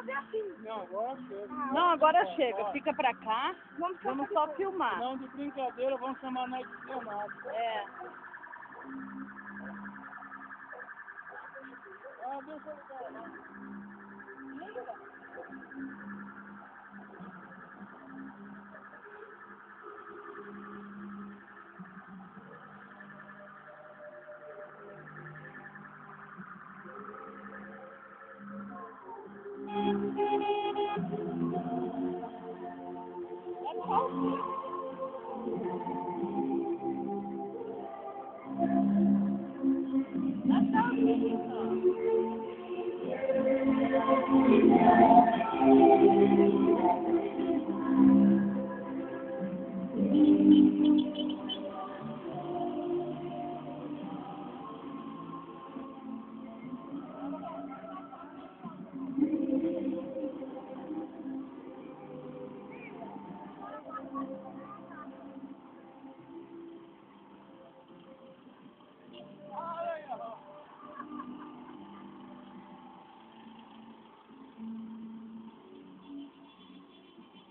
fazer assim. Não, agora chega. Não, agora chega. Fica pra cá. Vamos só filmar. Não, de brincadeira, vamos chamar nós de Leonardo. É. Ah, deixa eu ligar lá.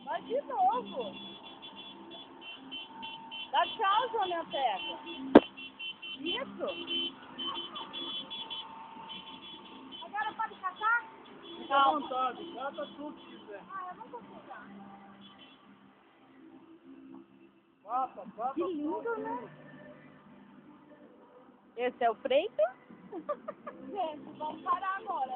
Vai de novo. Dá tchau, Joana Teca. Isso. Agora pode catar? Fica à vontade, cata tudo que quiser. Ah, eu não consigo. Cata Que lindo, tudo. né? Esse é o Freito? Gente, vamos parar agora.